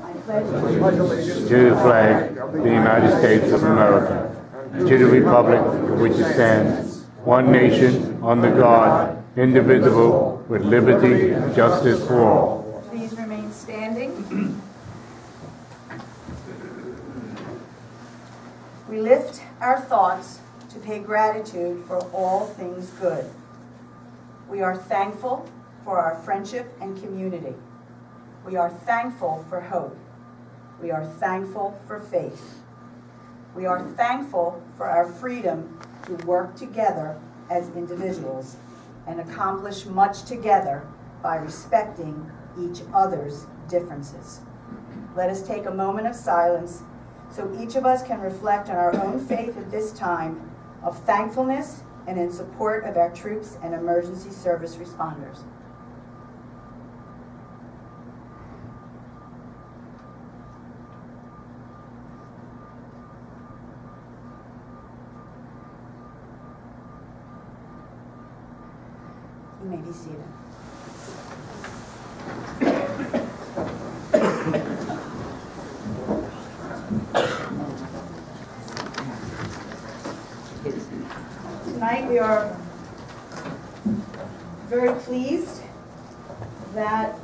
I pledge allegiance to the flag of the United States of America, and to the republic for which it stands, one nation, under God, indivisible, with liberty and justice for all. Please remain standing. We lift our thoughts to pay gratitude for all things good. We are thankful for our friendship and community. We are thankful for hope. We are thankful for faith. We are thankful for our freedom to work together as individuals and accomplish much together by respecting each other's differences. Let us take a moment of silence so each of us can reflect on our own faith at this time of thankfulness and in support of our troops and emergency service responders. You may be seated. Tonight we are very pleased that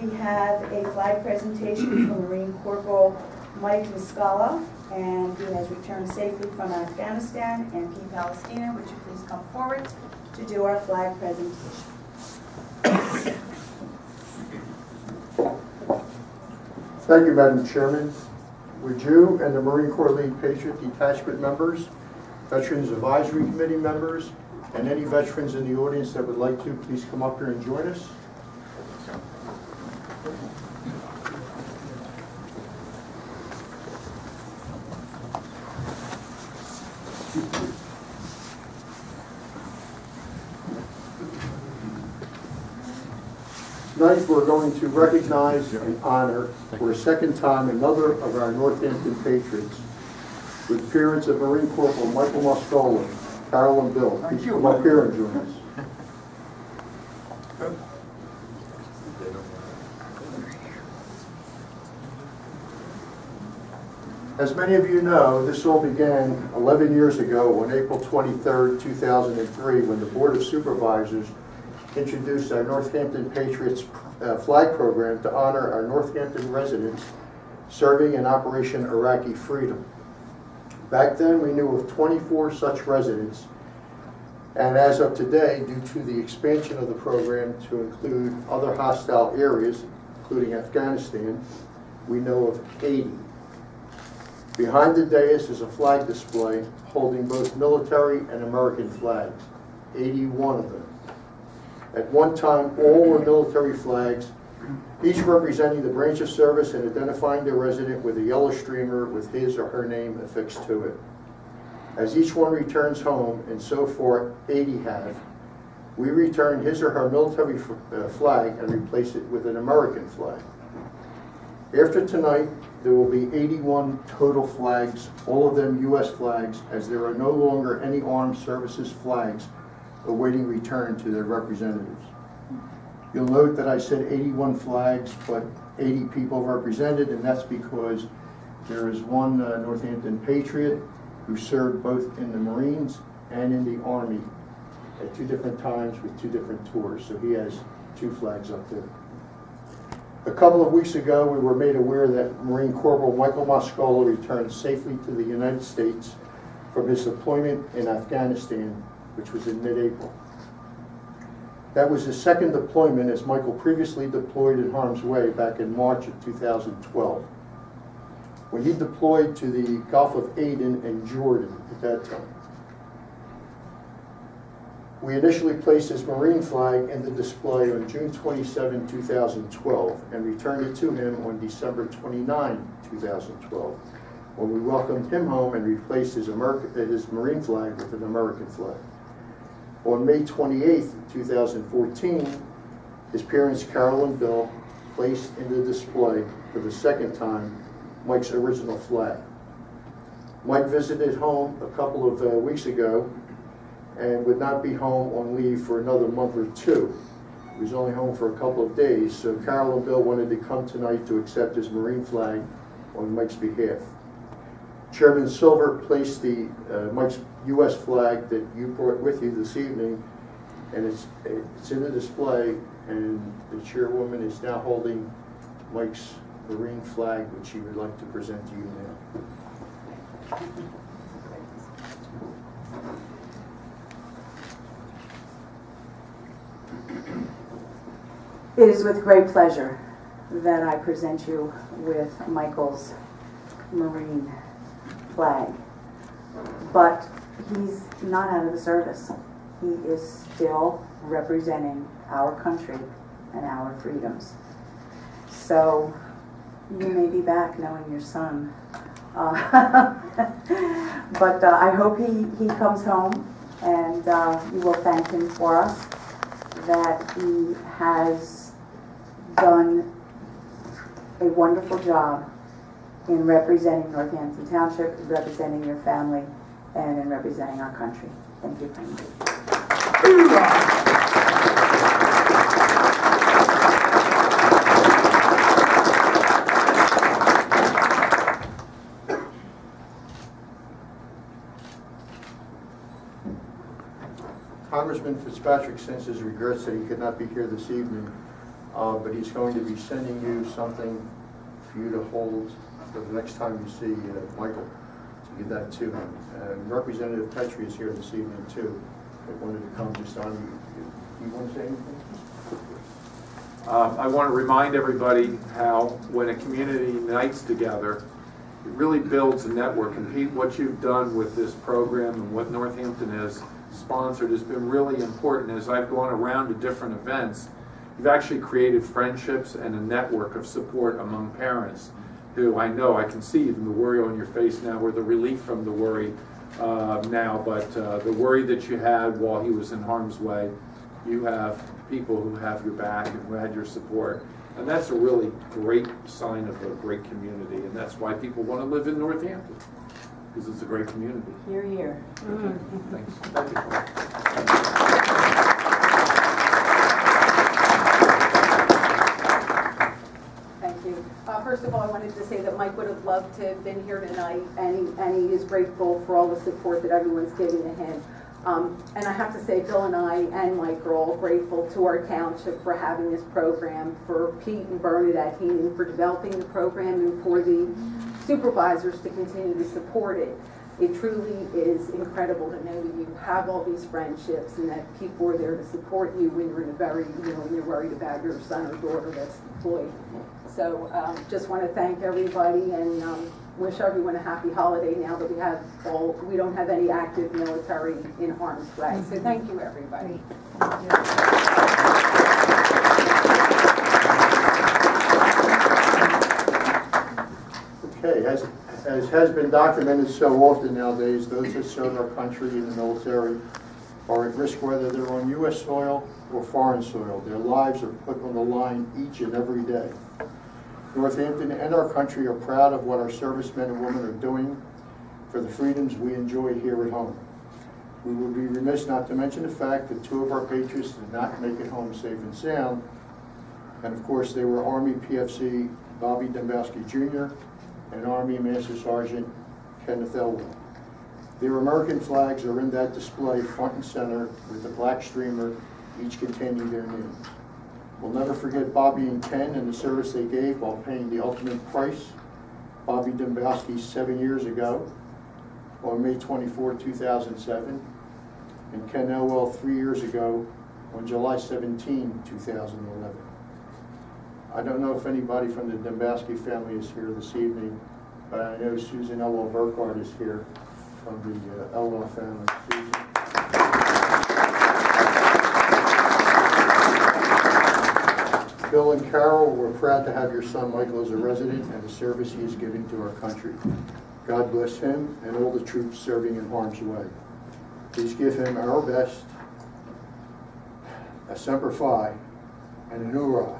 we have a flag presentation from Marine Corporal Michael Moscola, and he has returned safely from Afghanistan and Palestina. Would you please come forward to do our flag presentation? Thank you, Madam Chairman. Would you and the Marine Corps League Patriot Detachment members, Veterans Advisory Committee members, and any veterans in the audience that would like to, please come up here and join us. Tonight we're going to recognize and honor for a second time another of our Northampton Patriots with the appearance of Marine Corporal Michael Moscola, Carol and Bill. Please come up here and join us. As many of you know, this all began 11 years ago on April 23rd, 2003, when the Board of Supervisors introduced our Northampton Patriots flag program to honor our Northampton residents serving in Operation Iraqi Freedom. Back then, we knew of 24 such residents, and as of today, due to the expansion of the program to include other hostile areas, including Afghanistan, we know of 80. Behind the dais is a flag display holding both military and American flags, 81 of them. At one time, all were military flags, each representing the branch of service and identifying the resident with a yellow streamer with his or her name affixed to it. As each one returns home, and so far 80 have, we return his or her military flag and replace it with an American flag. After tonight, there will be 81 total flags, all of them U.S. flags, as there are no longer any armed services flags awaiting return to their representatives. You'll note that I said 81 flags, but 80 people represented, and that's because there is one Northampton Patriot who served both in the Marines and in the Army at 2 different times with 2 different tours, so he has 2 flags up there. A couple of weeks ago, we were made aware that Marine Corporal Michael Moscola returned safely to the United States from his deployment in Afghanistan, which was in mid-April. That was his second deployment, as Michael previously deployed in harm's way back in March of 2012. When he deployed to the Gulf of Aden and Jordan at that time. We initially placed his Marine flag in the display on June 27, 2012, and returned it to him on December 29, 2012, when we welcomed him home and replaced his Marine flag with an American flag. On May 28, 2014, his parents Carol and Bill placed in the display for the second time Mike's original flag. Mike visited home a couple of weeks ago and would not be home on leave for another month or 2. He was only home for a couple of days, so Carol and Bill wanted to come tonight to accept his Marine flag on Mike's behalf. Chairman Silver placed the Mike's U.S. flag that you brought with you this evening, and it's in the display, and the chairwoman is now holding Mike's Marine flag, which she would like to present to you now. It is with great pleasure that I present you with Michael's Marine flag. But he's not out of the service. He is still representing our country and our freedoms. So you may be back knowing your son. But I hope he comes home, and you will thank him for us, that he has done a wonderful job in representing Northampton Township, representing your family, and in representing our country. Thank you very much. Congressman Fitzpatrick sends his regrets that he could not be here this evening, but he's going to be sending you something for you to hold for the next time you see Michael, to give that to him. Representative Petrie is here this evening too. They wanted to come just on you. Do you want to say anything? I want to remind everybody how when a community unites together, it really builds a network. And Pete, what you've done with this program and what Northampton has sponsored has been really important. As I've gone around to different events, you've actually created friendships and a network of support among parents who I know, I can see even the worry on your face now, or the relief from the worry now, but the worry that you had while he was in harm's way, you have people who have your back and who had your support. And that's a really great sign of a great community, and that's why people want to live in Northampton, because it's a great community. You're here. Okay. Thanks. Thank you. Thank you. First of all, I wanted to say that Mike would have loved to have been here tonight, and he is grateful for all the support that everyone's giving to him. And I have to say, Bill and I and Mike are all grateful to our township for having this program, for Pete and Bernadette Heenan for developing the program, and for the supervisors to continue to support it. It truly is incredible to know that you have all these friendships and that people are there to support you when you're in a very, when you're worried about your son or daughter that's deployed. So just want to thank everybody and wish everyone a happy holiday now that we don't have any active military in harm's way. So thank you, everybody. Okay, as has been documented so often nowadays, those that serve our country in the military are at risk whether they're on U.S. soil or foreign soil. Their lives are put on the line each and every day. Northampton and our country are proud of what our servicemen and women are doing for the freedoms we enjoy here at home. We would be remiss not to mention the fact that 2 of our Patriots did not make it home safe and sound, and of course they were Army PFC Bobby Dembowski Jr. and Army Master Sergeant Kenneth Elwell. Their American flags are in that display front and center with the black streamer, each containing their names. We'll never forget Bobby and Ken and the service they gave while paying the ultimate price. Bobby Dembowski 7 years ago on May 24, 2007, and Ken Elwell 3 years ago on July 17, 2011. I don't know if anybody from the Dembowski family is here this evening, but I know Susan Elwell Burkhardt is here from the Elwell family. Susan. Bill and Carol, we're proud to have your son Michael as a resident and the service he is giving to our country. God bless him and all the troops serving in harm's way. Please give him our best, a Semper Fi, and an hoorah.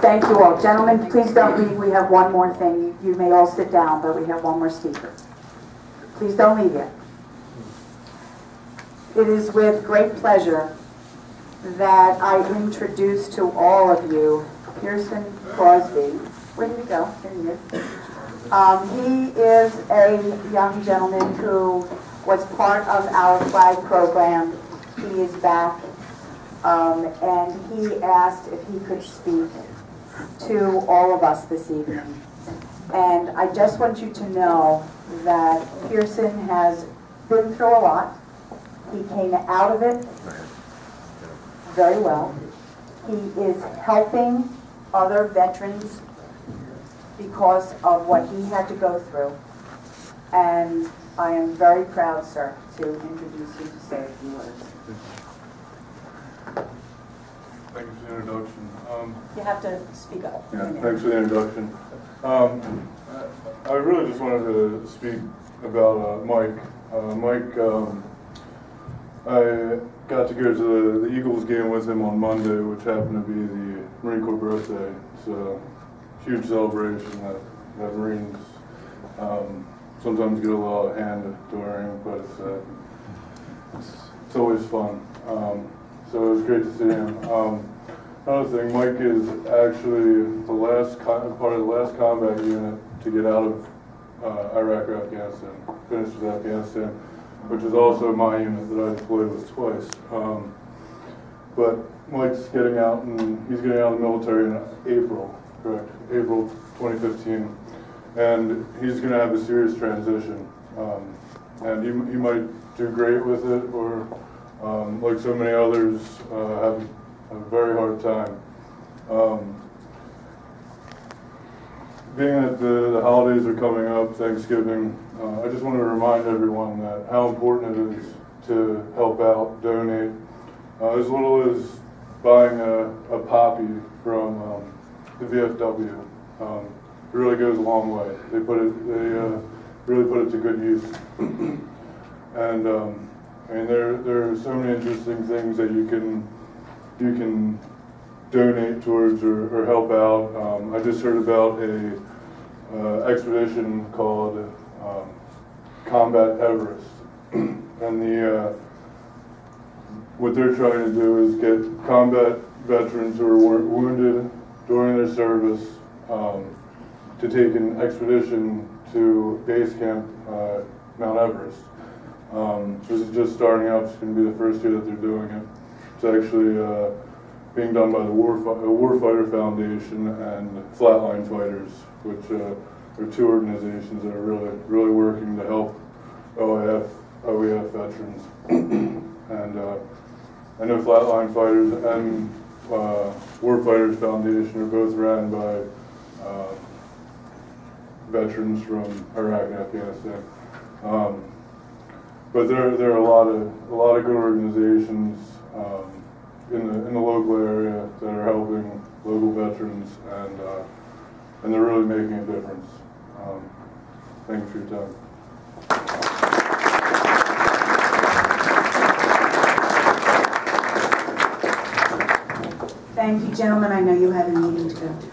Thank you all. Gentlemen, please don't leave. We have one more thing. You may all sit down, but we have one more speaker. Please don't leave yet. It is with great pleasure that I introduce to all of you Pearson Crosby. Where did he go? Here he is. He is a young gentleman who was part of our flag program. He is back, and he asked if he could speak to all of us this evening. And I just want you to know that Pearson has been through a lot. He came out of it very well. He is helping other veterans because of what he had to go through. And I am very proud, sir, to introduce you to say a few words. Thank you for the introduction. You have to speak up. Yeah, thanks for the introduction. I really just wanted to speak about Mike. I got to go to the Eagles game with him on Monday, which happened to be the Marine Corps birthday. It's a huge celebration that Marines sometimes get a lot of hand during, but it's always fun. So it was great to see him. Another thing, Mike is actually the last part of the last combat unit to get out of Iraq or Afghanistan, finished with Afghanistan, which is also my unit that I deployed with twice. But Mike's getting out, and he's getting out of the military in April, correct? April 2015, and he's going to have a serious transition. And he might do great with it, or like so many others, have a very hard time. Being that the holidays are coming up, Thanksgiving, I just want to remind everyone that how important it is to help out, donate. As little as buying a poppy from the VFW, it really goes a long way. They really put it to good use. And I mean, there are so many interesting things that you can donate towards or help out. I just heard about a expedition called Combat Everest, and what they're trying to do is get combat veterans who are wounded during their service to take an expedition to base camp Mount Everest. This is just starting out. It's going to be the first year that they're doing it. It's actually being done by the Warfighter Foundation and Flatline Fighters, which are two organizations that are really working to help OEF veterans. And I know Flatline Fighters and Warfighters Foundation are both ran by veterans from Iraq and Afghanistan. But there are a lot of good organizations in the local area that are helping local veterans, and they're really making a difference. Thank you for your time. Thank you, gentlemen. I know you have a meeting to go to.